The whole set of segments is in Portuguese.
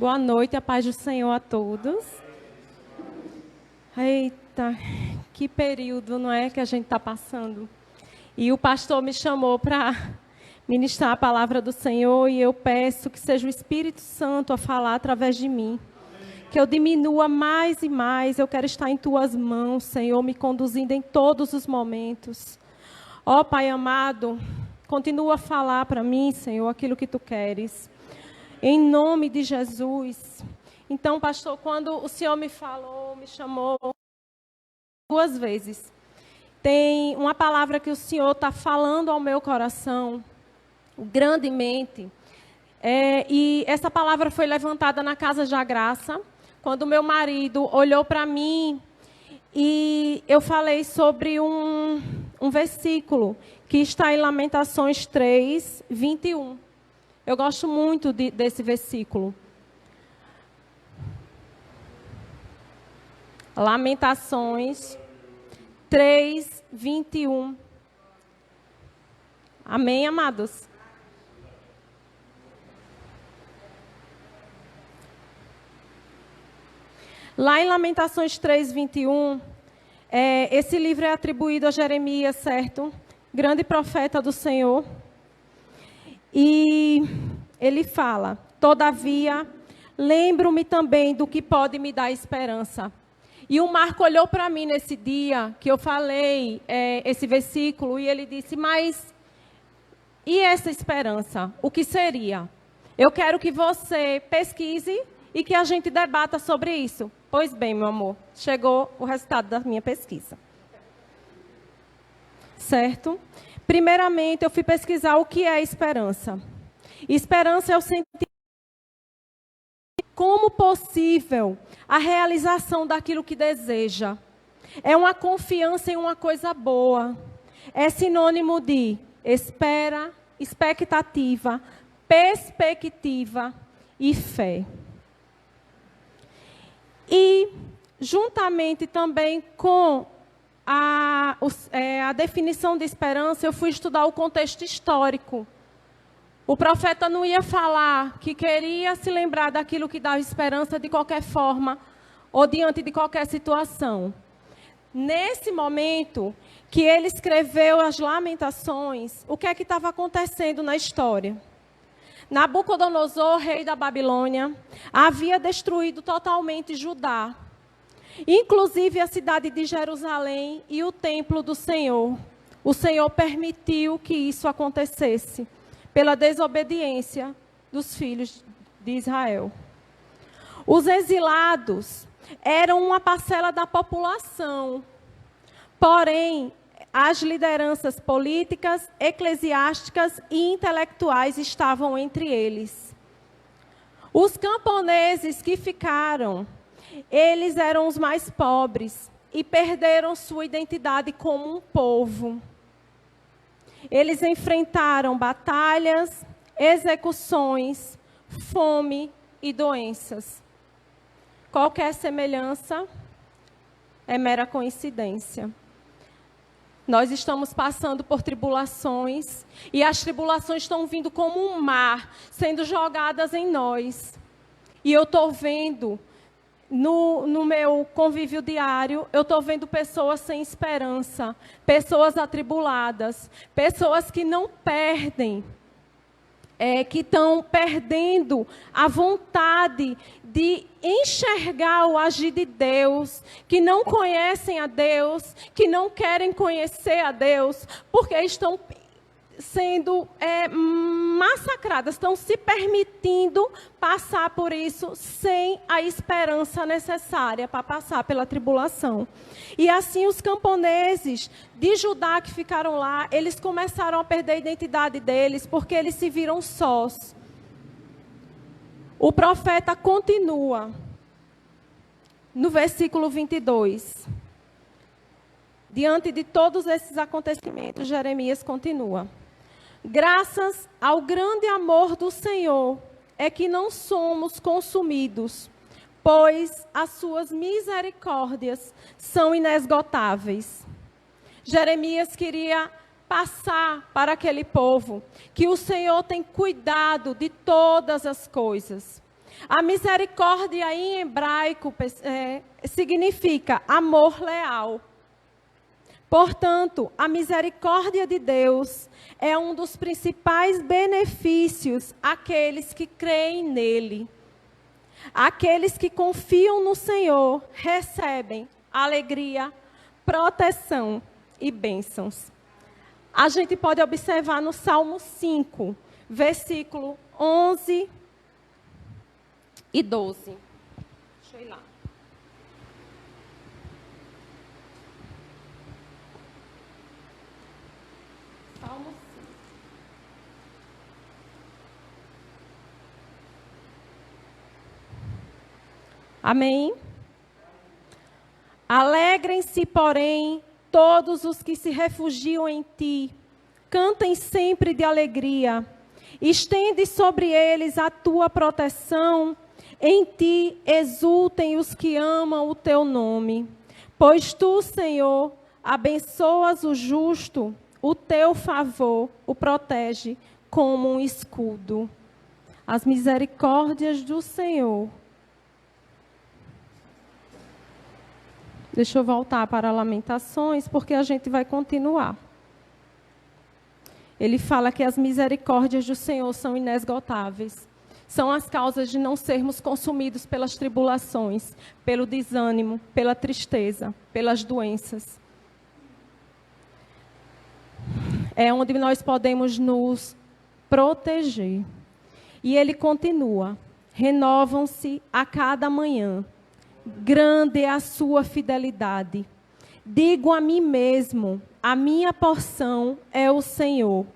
Boa noite, a paz do Senhor a todos. Eita, que período, não é, que a gente está passando. E o pastor me chamou para ministrar a palavra do Senhor e eu peço que seja o Espírito Santo a falar através de mim. Que eu diminua mais e mais, eu quero estar em Tuas mãos, Senhor, me conduzindo em todos os momentos. Ó Pai amado, continua a falar para mim, Senhor, aquilo que Tu queres. Em nome de Jesus. Então, pastor, quando o Senhor me falou, me chamou 2 vezes. Tem uma palavra que o Senhor está falando ao meu coração, grandemente. E essa palavra foi levantada na Casa da Graça, quando meu marido olhou para mim e eu falei sobre um versículo que está em Lamentações 3, 21. Eu gosto muito desse versículo. Lamentações 3, 21. Amém, amados? Lá em Lamentações 3, 21, esse livro é atribuído a Jeremias, certo? Grande profeta do Senhor. E ele fala: todavia, lembro-me também do que pode me dar esperança. E o Marco olhou para mim nesse dia que eu falei esse versículo e ele disse: mas e essa esperança? O que seria? Eu quero que você pesquise e que a gente debata sobre isso. Pois bem, meu amor, chegou o resultado da minha pesquisa. Certo? Primeiramente, eu fui pesquisar o que é esperança. Esperança é o sentimento como possível a realização daquilo que deseja. É uma confiança em uma coisa boa. É sinônimo de espera, expectativa, perspectiva e fé. E, juntamente também com a definição de esperança, eu fui estudar o contexto histórico. O profeta não ia falar que queria se lembrar daquilo que dava esperança de qualquer forma ou diante de qualquer situação. Nesse momento que ele escreveu as Lamentações, o que é que estava acontecendo na história? Nabucodonosor, rei da Babilônia, havia destruído totalmente Judá, inclusive a cidade de Jerusalém e o templo do Senhor. O Senhor permitiu que isso acontecesse pela desobediência dos filhos de Israel. Os exilados eram uma parcela da população, porém, as lideranças políticas, eclesiásticas e intelectuais estavam entre eles. Os camponeses que ficaram, eles eram os mais pobres e perderam sua identidade como um povo. Eles enfrentaram batalhas, execuções, fome e doenças. Qualquer semelhança é mera coincidência. Nós estamos passando por tribulações e as tribulações estão vindo como um mar, sendo jogadas em nós. E eu estou vendo, no meu convívio diário, eu estou vendo pessoas sem esperança, pessoas atribuladas, pessoas que não perdem, que estão perdendo a vontade de enxergar o agir de Deus, que não conhecem a Deus, que não querem conhecer a Deus, porque estão sendo massacradas, estão se permitindo passar por isso sem a esperança necessária para passar pela tribulação. E assim os camponeses de Judá que ficaram lá, eles começaram a perder a identidade deles, porque eles se viram sós. O profeta continua no versículo 22. Diante de todos esses acontecimentos, Jeremias continua: graças ao grande amor do Senhor é que não somos consumidos, pois as suas misericórdias são inesgotáveis. Jeremias queria passar para aquele povo que o Senhor tem cuidado de todas as coisas. A misericórdia em hebraico significa amor leal. Portanto, a misericórdia de Deus é um dos principais benefícios àqueles que creem nele. Aqueles que confiam no Senhor recebem alegria, proteção e bênçãos. A gente pode observar no Salmo 5, versículo 11 e 12. Deixa eu ir lá. Salmo 5. Amém? Alegrem-se, porém, todos os que se refugiam em ti. Cantem sempre de alegria. Estende sobre eles a tua proteção. Em ti exultem os que amam o teu nome. Pois tu, Senhor, abençoas o justo, o teu favor o protege como um escudo. As misericórdias do Senhor. Deixa eu voltar para Lamentações, porque a gente vai continuar. Ele fala que as misericórdias do Senhor são inesgotáveis. São as causas de não sermos consumidos pelas tribulações, pelo desânimo, pela tristeza, pelas doenças. É onde nós podemos nos proteger. E ele continua: renovam-se a cada manhã. Grande é a sua fidelidade. Digo a mim mesmo, a minha porção é o Senhor.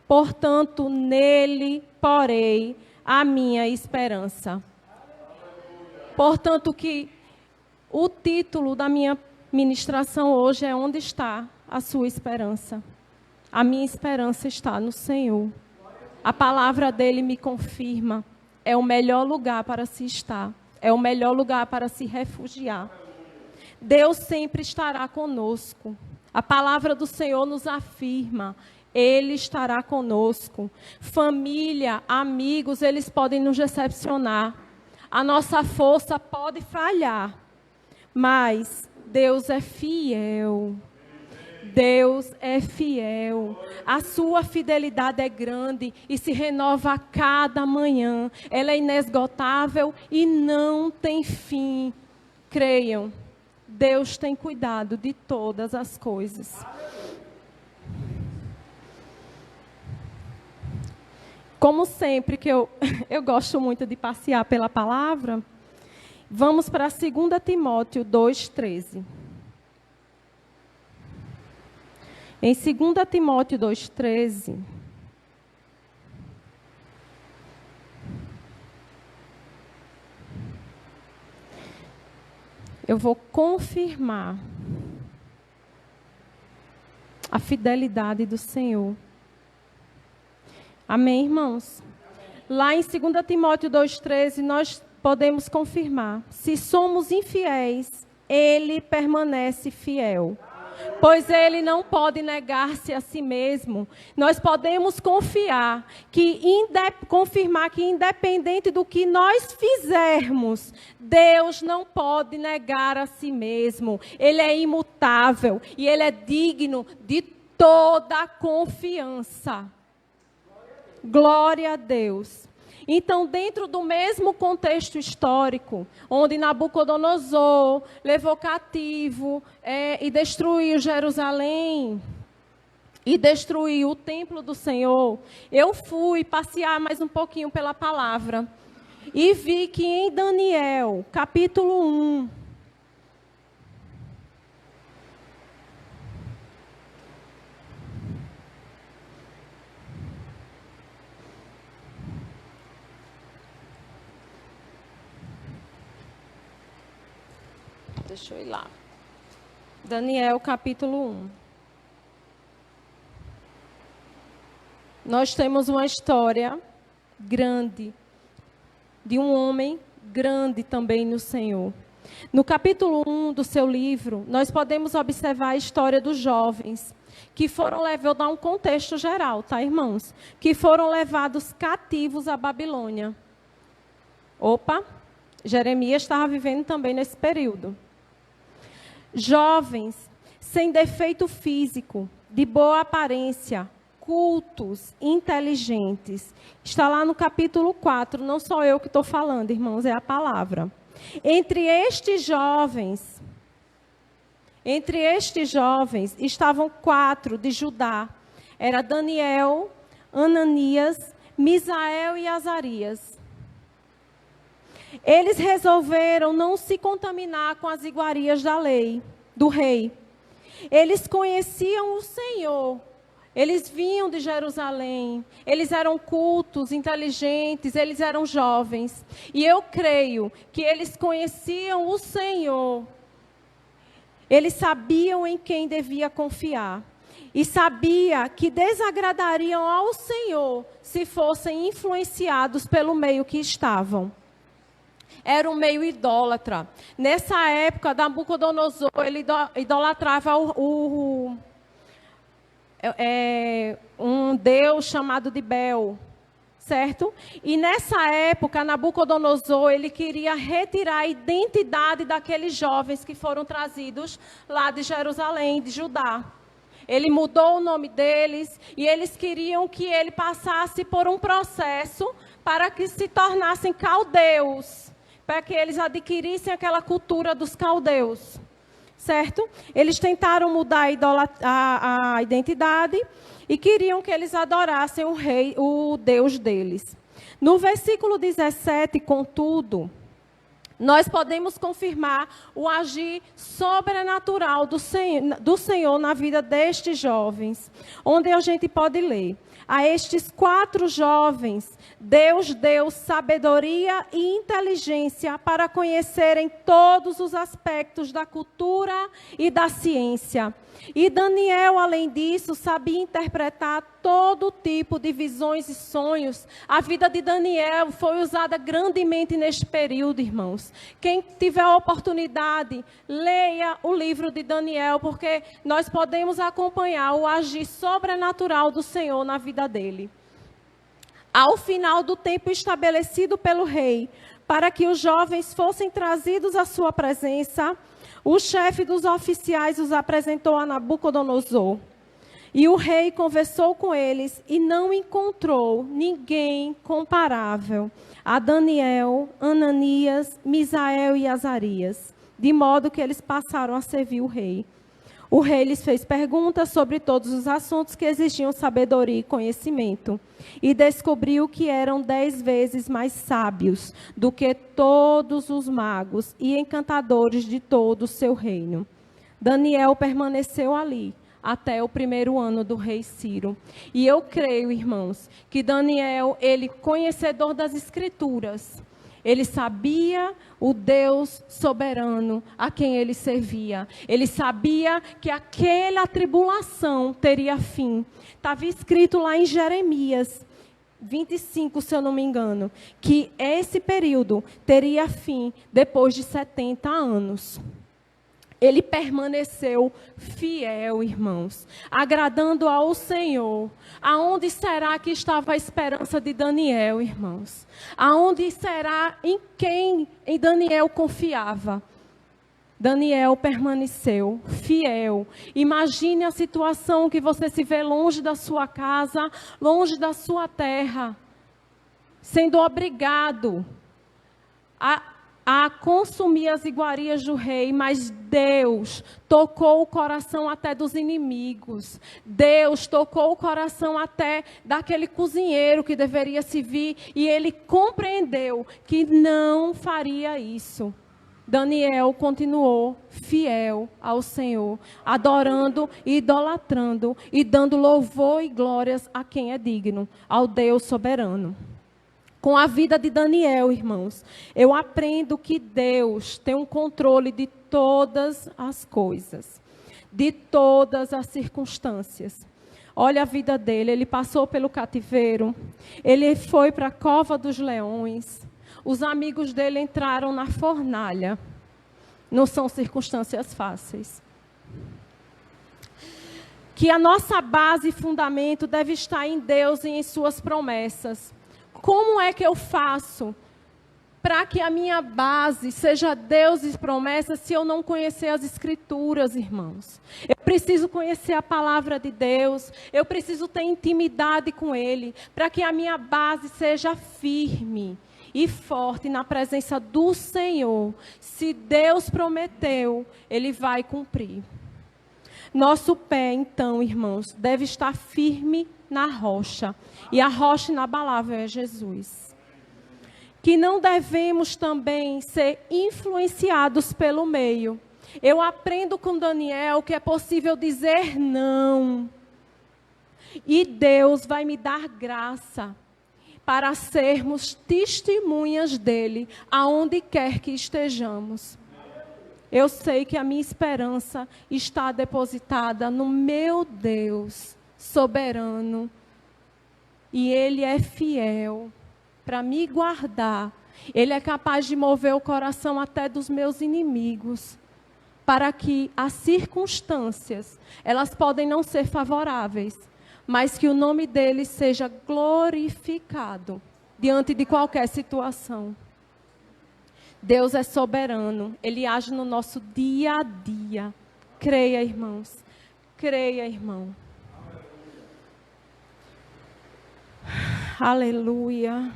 Portanto, nele porei a minha esperança. Portanto, que o título da minha ministração hoje é: onde está a sua esperança? A minha esperança está no Senhor. A palavra dele me confirma. É o melhor lugar para se estar. É o melhor lugar para se refugiar. Deus sempre estará conosco. A palavra do Senhor nos afirma. Ele estará conosco. Família, amigos, eles podem nos decepcionar. A nossa força pode falhar. Mas Deus é fiel. Deus é fiel. A sua fidelidade é grande e se renova a cada manhã. Ela é inesgotável e não tem fim. Creiam, Deus tem cuidado de todas as coisas. Como sempre que eu gosto muito de passear pela palavra, vamos para 2 Timóteo 2,13. Em 2 Timóteo 2,13, eu vou confirmar a fidelidade do Senhor. Amém, irmãos? Lá em 2 Timóteo 2,13, nós podemos confirmar: se somos infiéis, Ele permanece fiel. Pois ele não pode negar-se a si mesmo. Nós podemos confirmar que independente do que nós fizermos, Deus não pode negar a si mesmo. Ele é imutável e ele é digno de toda a confiança. Glória a Deus. Então, dentro do mesmo contexto histórico, onde Nabucodonosor levou cativo e destruiu Jerusalém, e destruiu o templo do Senhor, eu fui passear mais um pouquinho pela palavra, e vi que em Daniel, capítulo 1, deixa eu ir lá. Daniel, capítulo 1. Nós temos uma história grande, de um homem grande também no Senhor. No capítulo 1 do seu livro, nós podemos observar a história dos jovens que foram levados, vou dar um contexto geral, tá, irmãos? Que foram levados cativos à Babilônia. Opa, Jeremias estava vivendo também nesse período. Jovens sem defeito físico, de boa aparência, cultos, inteligentes. Está lá no capítulo 4, não sou eu que estou falando, irmãos, é a palavra. Entre estes jovens estavam 4 de Judá. Era Daniel, Ananias, Misael e Azarias. Eles resolveram não se contaminar com as iguarias da lei, do rei. Eles conheciam o Senhor. Eles vinham de Jerusalém. Eles eram cultos, inteligentes, eles eram jovens. E eu creio que eles conheciam o Senhor. Eles sabiam em quem devia confiar. E sabia que desagradariam ao Senhor se fossem influenciados pelo meio que estavam. Era um meio idólatra. Nessa época, Nabucodonosor, ele idolatrava um deus chamado de Bel, certo? E nessa época, Nabucodonosor, ele queria retirar a identidade daqueles jovens que foram trazidos lá de Jerusalém, de Judá. Ele mudou o nome deles e eles queriam que ele passasse por um processo para que se tornassem caldeus, para que eles adquirissem aquela cultura dos caldeus, certo? Eles tentaram mudar a identidade e queriam que eles adorassem o rei, o Deus deles. No versículo 17, contudo, nós podemos confirmar o agir sobrenatural do Senhor na vida destes jovens, onde a gente pode ler: a estes 4 jovens, Deus deu sabedoria e inteligência para conhecerem todos os aspectos da cultura e da ciência. E Daniel, além disso, sabia interpretar todo tipo de visões e sonhos. A vida de Daniel foi usada grandemente neste período, irmãos. Quem tiver a oportunidade, leia o livro de Daniel, porque nós podemos acompanhar o agir sobrenatural do Senhor na vida dele. Ao final do tempo estabelecido pelo rei, para que os jovens fossem trazidos à sua presença, o chefe dos oficiais os apresentou a Nabucodonosor. E o rei conversou com eles e não encontrou ninguém comparável a Daniel, Ananias, Misael e Azarias, de modo que eles passaram a servir o rei. O rei lhes fez perguntas sobre todos os assuntos que exigiam sabedoria e conhecimento, e descobriu que eram 10 vezes mais sábios do que todos os magos e encantadores de todo o seu reino. Daniel permaneceu ali até o 1º ano do rei Ciro. E eu creio, irmãos, que Daniel, ele conhecedor das Escrituras, ele sabia o Deus soberano a quem ele servia. Ele sabia que aquela tribulação teria fim. Estava escrito lá em Jeremias 25, se eu não me engano, que esse período teria fim depois de 70 anos. Ele permaneceu fiel, irmãos, agradando ao Senhor. Aonde será que estava a esperança de Daniel, irmãos? Aonde será em quem em Daniel confiava? Daniel permaneceu fiel. Imagine a situação que você se vê longe da sua casa, longe da sua terra, sendo obrigado a consumir as iguarias do rei, mas Deus tocou o coração até dos inimigos. Deus tocou o coração até daquele cozinheiro que deveria servir, e ele compreendeu que não faria isso. Daniel continuou fiel ao Senhor, adorando e idolatrando e dando louvor e glórias a quem é digno, ao Deus soberano. Com a vida de Daniel, irmãos, eu aprendo que Deus tem um controle de todas as coisas, de todas as circunstâncias. Olha a vida dele, ele passou pelo cativeiro, ele foi para a cova dos leões, os amigos dele entraram na fornalha. Não são circunstâncias fáceis. Que a nossa base e fundamento deve estar em Deus e em suas promessas. Como é que eu faço para que a minha base seja Deus e promessas, se eu não conhecer as Escrituras, irmãos? Eu preciso conhecer a palavra de Deus, eu preciso ter intimidade com Ele, para que a minha base seja firme e forte na presença do Senhor. Se Deus prometeu, Ele vai cumprir. Nosso pé, então, irmãos, deve estar firme na rocha, e a rocha inabalável é Jesus. Que não devemos também ser influenciados pelo meio. Eu aprendo com Daniel que é possível dizer não. E Deus vai me dar graça para sermos testemunhas dele, aonde quer que estejamos. Eu sei que a minha esperança está depositada no meu Deus soberano. E Ele é fiel para me guardar. Ele é capaz de mover o coração até dos meus inimigos, para que as circunstâncias, elas podem não ser favoráveis, mas que o nome dele seja glorificado diante de qualquer situação. Deus é soberano, Ele age no nosso dia a dia. Creia, irmãos. Creia, irmão. Aleluia.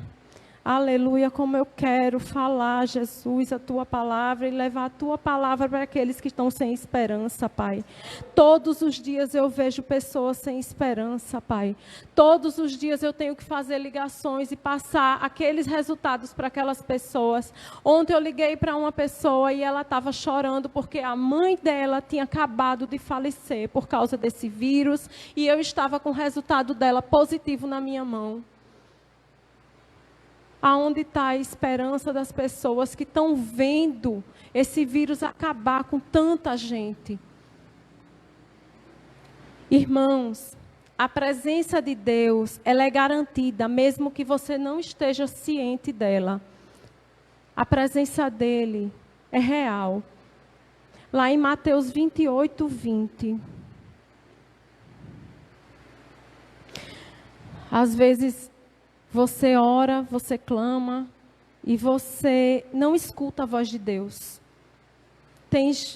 Aleluia, como eu quero falar, Jesus, a Tua palavra e levar a Tua palavra para aqueles que estão sem esperança, Pai. Todos os dias eu vejo pessoas sem esperança, Pai. Todos os dias eu tenho que fazer ligações e passar aqueles resultados para aquelas pessoas. Ontem eu liguei para uma pessoa e ela estava chorando porque a mãe dela tinha acabado de falecer por causa desse vírus e eu estava com o resultado dela positivo na minha mão. Aonde está a esperança das pessoas que estão vendo esse vírus acabar com tanta gente? Irmãos, a presença de Deus, ela é garantida, mesmo que você não esteja ciente dela. A presença dele é real. Lá em Mateus 28, 20. Às vezes você ora, você clama e você não escuta a voz de Deus.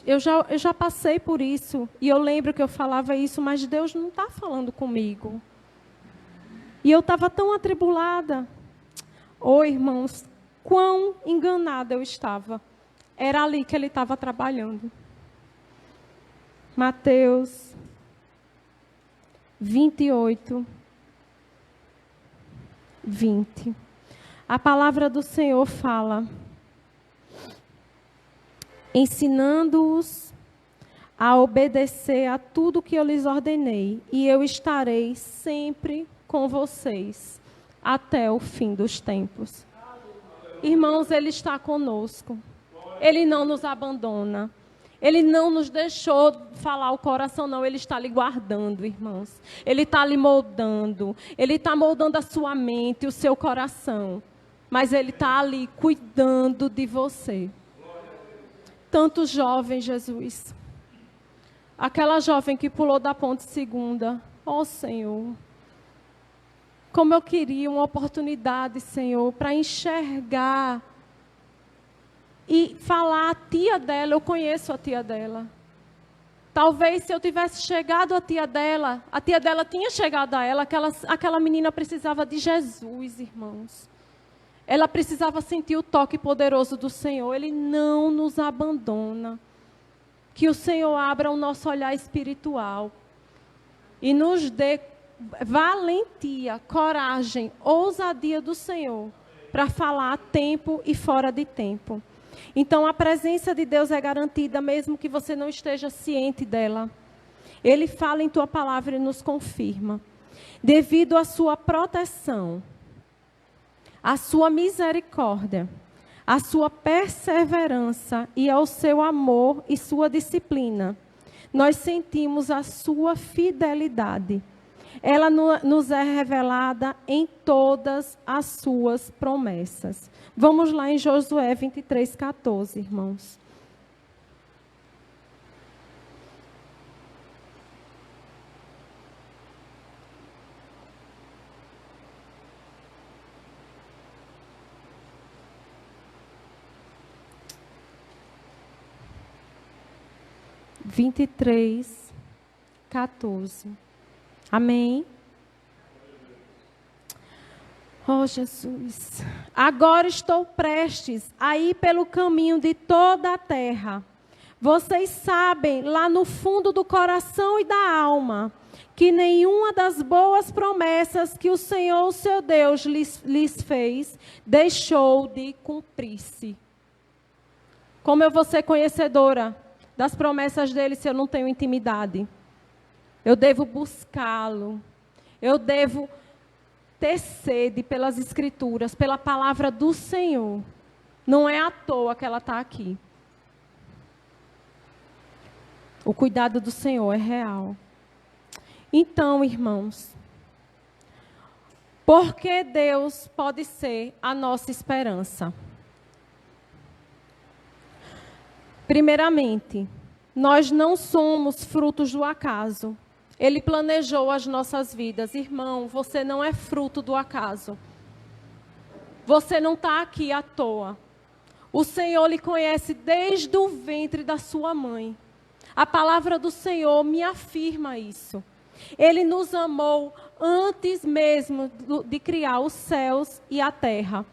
Eu já passei por isso e eu lembro que eu falava isso, mas Deus não está falando comigo. E eu estava tão atribulada. Oh, irmãos, quão enganada eu estava. Era ali que Ele estava trabalhando. Mateus 28, 20. A palavra do Senhor fala: ensinando-os a obedecer a tudo que eu lhes ordenei, e eu estarei sempre com vocês até o fim dos tempos. Irmãos, Ele está conosco. Ele não nos abandona. Ele não nos deixou falar o coração, não. Ele está lhe guardando, irmãos. Ele está lhe moldando. Ele está moldando a sua mente, o seu coração. Mas Ele está ali cuidando de você. Tanto jovem, Jesus. Aquela jovem que pulou da ponte segunda. Oh, Senhor. Como eu queria uma oportunidade, Senhor, para enxergar e falar a tia dela. Eu conheço a tia dela. Talvez se eu tivesse chegado à tia dela tinha chegado a ela, aquela menina precisava de Jesus, irmãos. Ela precisava sentir o toque poderoso do Senhor. Ele não nos abandona. Que o Senhor abra o nosso olhar espiritual e nos dê valentia, coragem, ousadia do Senhor para falar a tempo e fora de tempo. Então, a presença de Deus é garantida, mesmo que você não esteja ciente dela. Ele fala em tua palavra e nos confirma. Devido à sua proteção, à sua misericórdia, à sua perseverança e ao seu amor e sua disciplina, nós sentimos a sua fidelidade. Ela nos é revelada em todas as suas promessas. Vamos lá em Josué 23, 14, irmãos. 23, 14. Amém? Oh, Jesus. Agora estou prestes a ir pelo caminho de toda a terra. Vocês sabem, lá no fundo do coração e da alma, que nenhuma das boas promessas que o Senhor, seu Deus, lhes fez, deixou de cumprir-se. Como eu vou ser conhecedora das promessas dele se eu não tenho intimidade? Eu devo buscá-lo. Eu devo ter sede pelas Escrituras, pela palavra do Senhor. Não é à toa que ela está aqui. O cuidado do Senhor é real. Então, irmãos, porque Deus pode ser a nossa esperança? Primeiramente, nós não somos frutos do acaso. Ele planejou as nossas vidas. Irmão, você não é fruto do acaso. Você não está aqui à toa. O Senhor lhe conhece desde o ventre da sua mãe. A palavra do Senhor me afirma isso. Ele nos amou antes mesmo de criar os céus e a terra.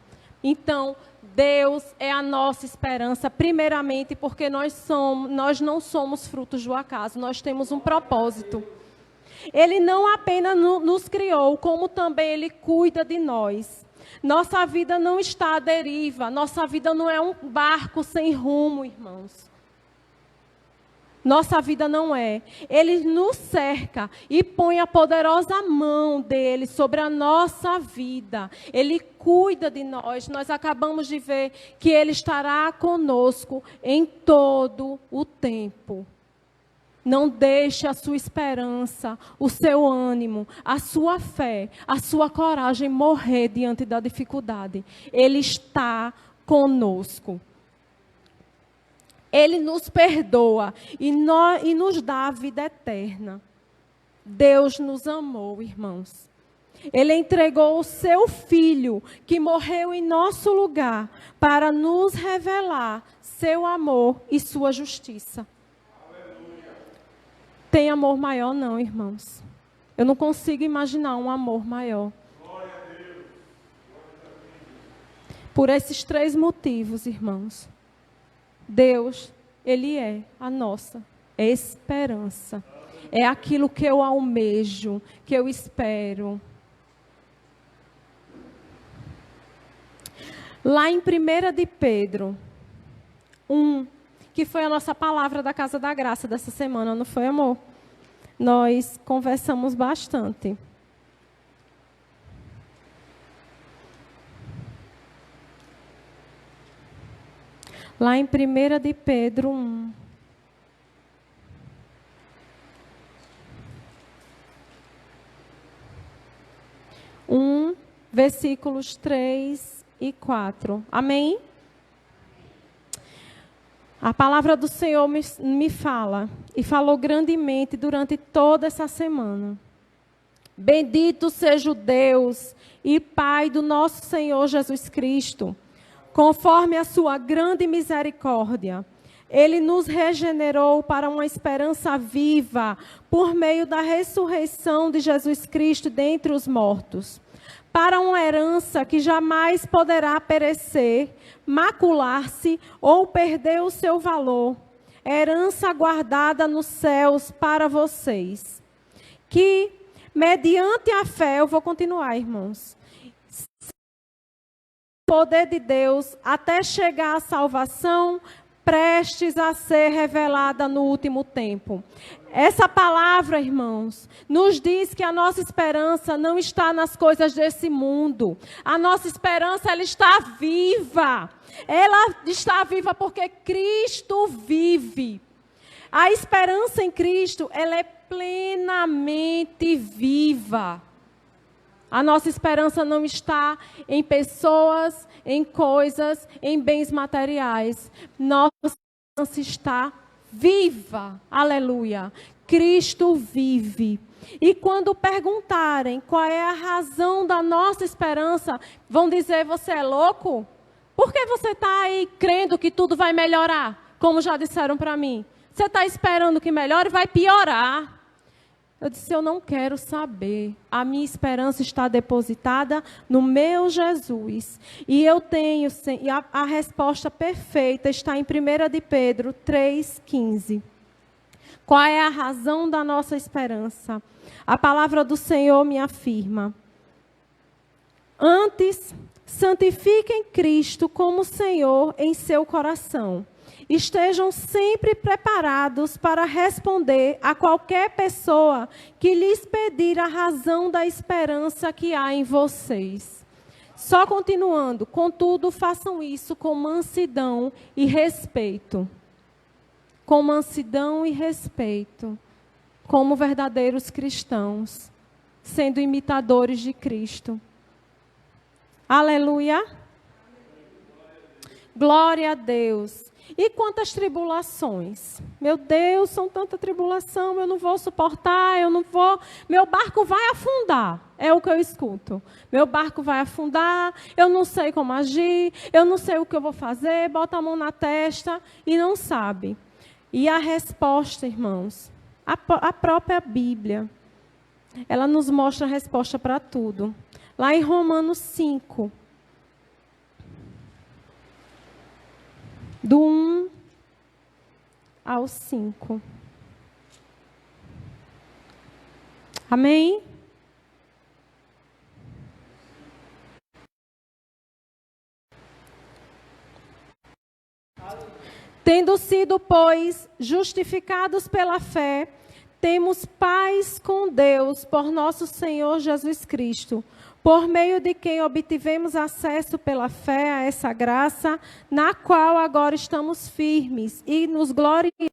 Então, Deus é a nossa esperança, primeiramente porque nós não somos frutos do acaso, nós temos um propósito. Ele não apenas nos criou, como também Ele cuida de nós. Nossa vida não está à deriva, nossa vida não é um barco sem rumo, irmãos. Nossa vida não é. Ele nos cerca e põe a poderosa mão dele sobre a nossa vida. Ele cuida de nós. Nós acabamos de ver que Ele estará conosco em todo o tempo. Não deixe a sua esperança, o seu ânimo, a sua fé, a sua coragem morrer diante da dificuldade. Ele está conosco. Ele nos perdoa e nos dá a vida eterna. Deus nos amou, irmãos. Ele entregou o seu Filho, que morreu em nosso lugar, para nos revelar seu amor e sua justiça. Aleluia. Tem amor maior não, irmãos. Eu não consigo imaginar um amor maior. Glória a Deus. Por esses 3 motivos, irmãos. Deus, Ele é a nossa esperança. É aquilo que eu almejo, que eu espero. Lá em 1 de Pedro 1, que foi a nossa palavra da Casa da Graça dessa semana, não foi, amor? Nós conversamos bastante. Lá em 1 de Pedro 1. Versículos 3 e 4. Amém? A palavra do Senhor me fala, e falou grandemente durante toda essa semana. Bendito seja o Deus e Pai do nosso Senhor Jesus Cristo. Conforme a sua grande misericórdia, Ele nos regenerou para uma esperança viva por meio da ressurreição de Jesus Cristo dentre os mortos, para uma herança que jamais poderá perecer, macular-se ou perder o seu valor, herança guardada nos céus para vocês, que, mediante a fé, eu vou continuar, irmãos, poder de Deus até chegar à salvação, prestes a ser revelada no último tempo. Essa palavra, irmãos, nos diz que a nossa esperança não está nas coisas desse mundo. A nossa esperança, ela está viva. Ela está viva porque Cristo vive. A esperança em Cristo, ela é plenamente viva. A nossa esperança não está em pessoas, em coisas, em bens materiais. Nossa esperança está viva. Aleluia. Cristo vive. E quando perguntarem qual é a razão da nossa esperança, vão dizer, você é louco? Por que você está aí crendo que tudo vai melhorar? Como já disseram para mim. Você está esperando que melhore? Vai piorar. Eu disse, eu não quero saber. A minha esperança está depositada no meu Jesus. E eu tenho, e a resposta perfeita está em 1 de Pedro 3,15. Qual é a razão da nossa esperança? A palavra do Senhor me afirma. Antes, santifiquem Cristo como Senhor em seu coração. Estejam sempre preparados para responder a qualquer pessoa que lhes pedir a razão da esperança que há em vocês. Só continuando, contudo, façam isso com mansidão e respeito. Com mansidão e respeito, como verdadeiros cristãos, sendo imitadores de Cristo. Aleluia. Glória a Deus. E quantas tribulações? Meu Deus, são tanta tribulação, eu não vou suportar, eu não vou... Meu barco vai afundar, é o que eu escuto. Meu barco vai afundar, eu não sei como agir, eu não sei o que eu vou fazer, bota a mão na testa e não sabe. E a resposta, irmãos, a própria Bíblia, ela nos mostra a resposta para tudo. Lá em Romanos 5, do 1 ao 5. Amém? Tendo sido, pois, justificados pela fé, temos paz com Deus por nosso Senhor Jesus Cristo, por meio de quem obtivemos acesso pela fé a essa graça, na qual agora estamos firmes e nos gloriamos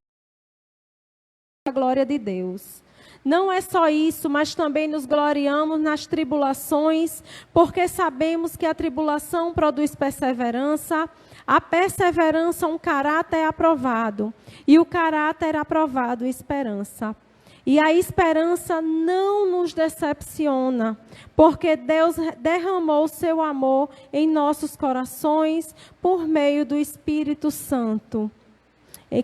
na glória de Deus. Não é só isso, mas também nos gloriamos nas tribulações, porque sabemos que a tribulação produz perseverança, a perseverança um caráter aprovado, e o caráter aprovado esperança. E a esperança não nos decepciona, porque Deus derramou o seu amor em nossos corações por meio do Espírito Santo,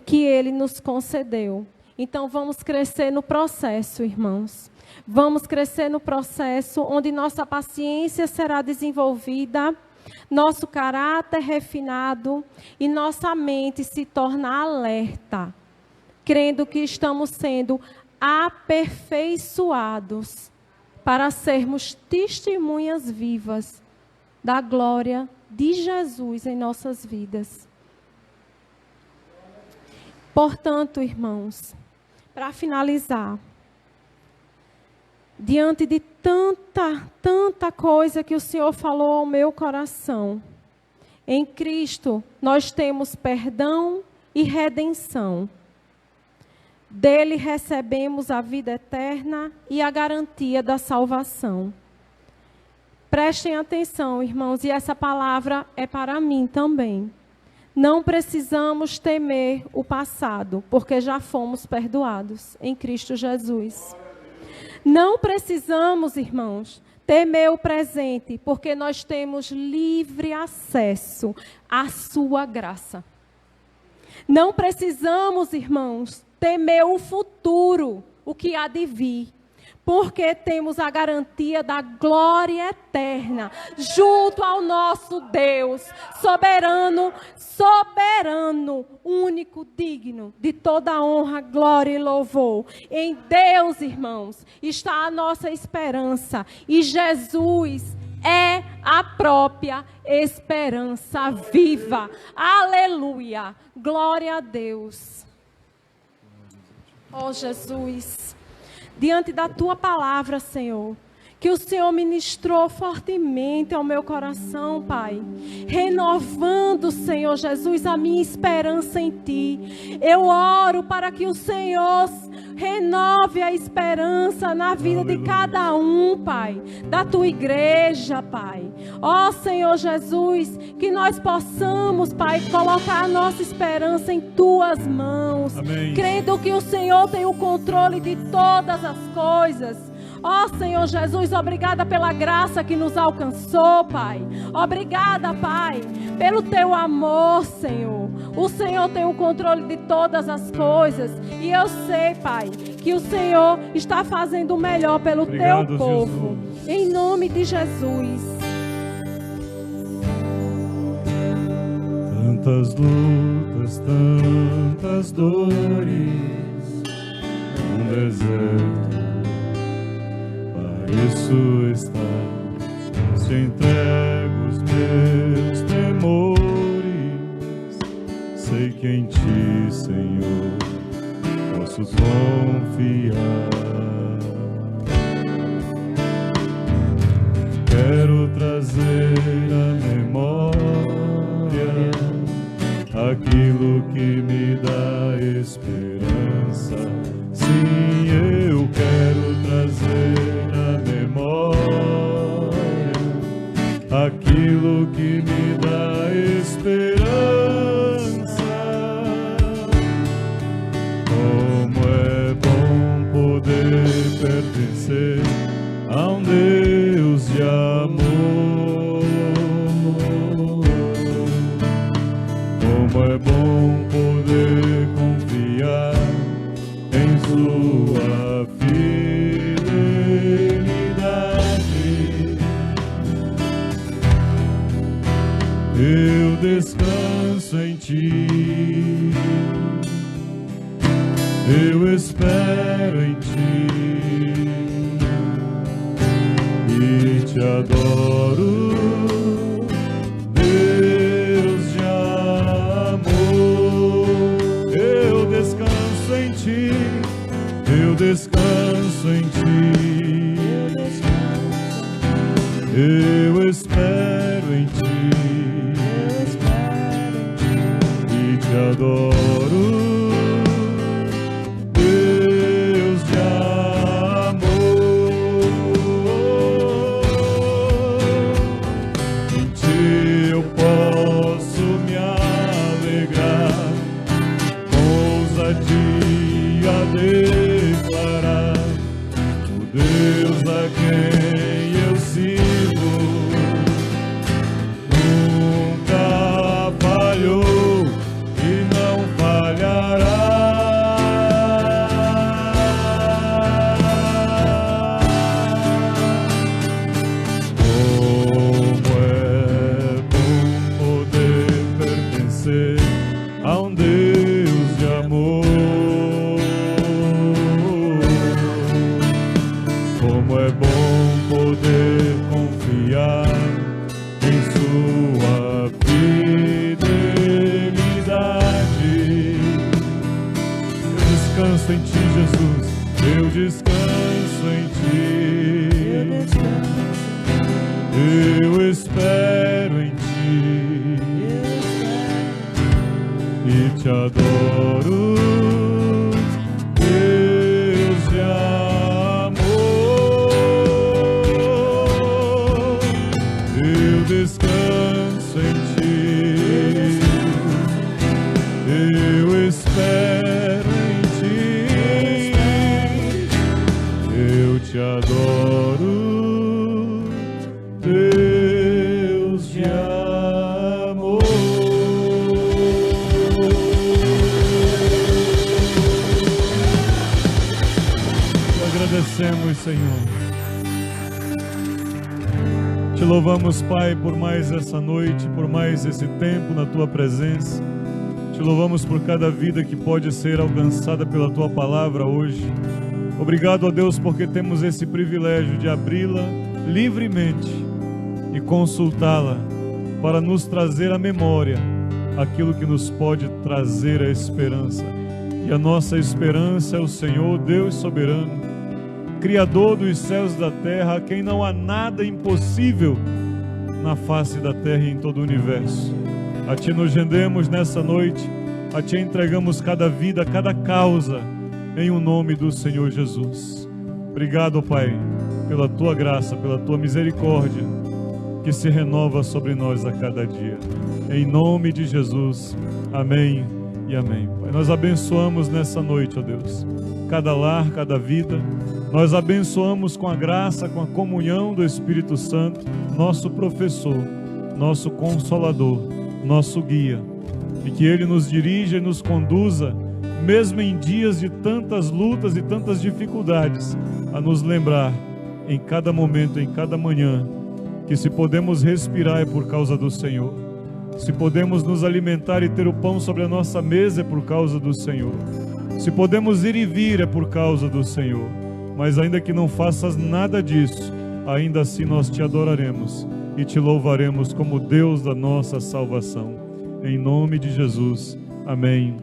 que Ele nos concedeu. Então, vamos crescer no processo, irmãos. Vamos crescer no processo onde nossa paciência será desenvolvida, nosso caráter refinado e nossa mente se torna alerta, crendo que estamos sendo aperfeiçoados para sermos testemunhas vivas da glória de Jesus em nossas vidas. Portanto, irmãos, para finalizar, diante de tanta coisa que o Senhor falou ao meu coração, em Cristo nós temos perdão e redenção. Dele recebemos a vida eterna e a garantia da salvação. Prestem atenção, irmãos, e essa palavra é para mim também. Não precisamos temer o passado, porque já fomos perdoados em Cristo Jesus. Não precisamos, irmãos, temer o presente, porque nós temos livre acesso à sua graça. Não precisamos, irmãos, temer o futuro, o que há de vir, porque temos a garantia da glória eterna, junto ao nosso Deus, soberano, único, digno de toda honra, glória e louvor. Em Deus, irmãos, está a nossa esperança, e Jesus é a própria esperança viva. Aleluia! Glória a Deus. Oh, Jesus, diante da Tua palavra, Senhor, que o Senhor ministrou fortemente ao meu coração, Pai, renovando, Senhor Jesus, a minha esperança em Ti. Eu oro para que o Senhor renove a esperança na vida de cada um, Pai, da Tua igreja, Pai. Ó Senhor Jesus, que nós possamos, Pai, colocar a nossa esperança em Tuas mãos. Amém. Crendo que o Senhor tem o controle de todas as coisas. Ó Senhor Jesus, obrigada pela graça que nos alcançou, Pai. Obrigada, Pai, pelo teu amor, Senhor. O Senhor tem o controle de todas as coisas. E eu sei, Pai, que o Senhor está fazendo o melhor pelo teu povo. Jesus. Em nome de Jesus. Tantas lutas, tantas dores, num deserto pareço estar, se entrego os meus temores, sei que em ti, Senhor, posso confiar. Quero trazer à memória aquilo que me dá esperança. Sim, eu quero trazer à memória aquilo que me dá esperança. Como é bom poder pertencer a um Deus de amor. Como é bom poder confiar em sua fidelidade. Eu descanso em ti, eu espero em ti e te adoro, Deus de amor. Eu descanso em ti, eu descanso em ti, eu espero em ti e te adoro, Deus de amor. Em ti eu posso me alegrar, com ousadia declarar o Deus a quem eu sirvo nunca falhou e não falhará. Como é bom poder pertencer a um Deus de amor. Como é bom poder confiar em sua fidelidade. Eu descanso em ti, Jesus, eu descanso em ti, eu espero em ti e te adoro, Deus de amor. Eu descanso em ti, eu espero em ti, eu te adoro, Deus de amor. Te agradecemos, Senhor. Te louvamos, Pai, por mais essa noite, por mais esse tempo na Tua presença. Te louvamos por cada vida que pode ser alcançada pela Tua palavra hoje. Obrigado, ó Deus, porque temos esse privilégio de abri-la livremente e consultá-la para nos trazer à memória aquilo que nos pode trazer a esperança. E a nossa esperança é o Senhor, Deus soberano, Criador dos céus e da terra, a quem não há nada impossível na face da terra e em todo o universo. A Ti nos rendemos nessa noite, a Ti entregamos cada vida, cada causa, em o nome do Senhor Jesus. Obrigado, Pai, pela Tua graça, pela Tua misericórdia, que se renova sobre nós a cada dia. Em nome de Jesus, amém e amém. Pai, nós abençoamos nessa noite, ó Deus, cada lar, cada vida, Nós abençoamos com a graça, com a comunhão do Espírito Santo, nosso professor, nosso consolador, nosso guia, e que Ele nos dirija e nos conduza, mesmo em dias de tantas lutas e tantas dificuldades, a nos lembrar em cada momento, em cada manhã, que se podemos respirar é por causa do Senhor, se podemos nos alimentar e ter o pão sobre a nossa mesa é por causa do Senhor, se podemos ir e vir é por causa do Senhor. Mas ainda que não faças nada disso, ainda assim nós te adoraremos e te louvaremos como Deus da nossa salvação. Em nome de Jesus. Amém.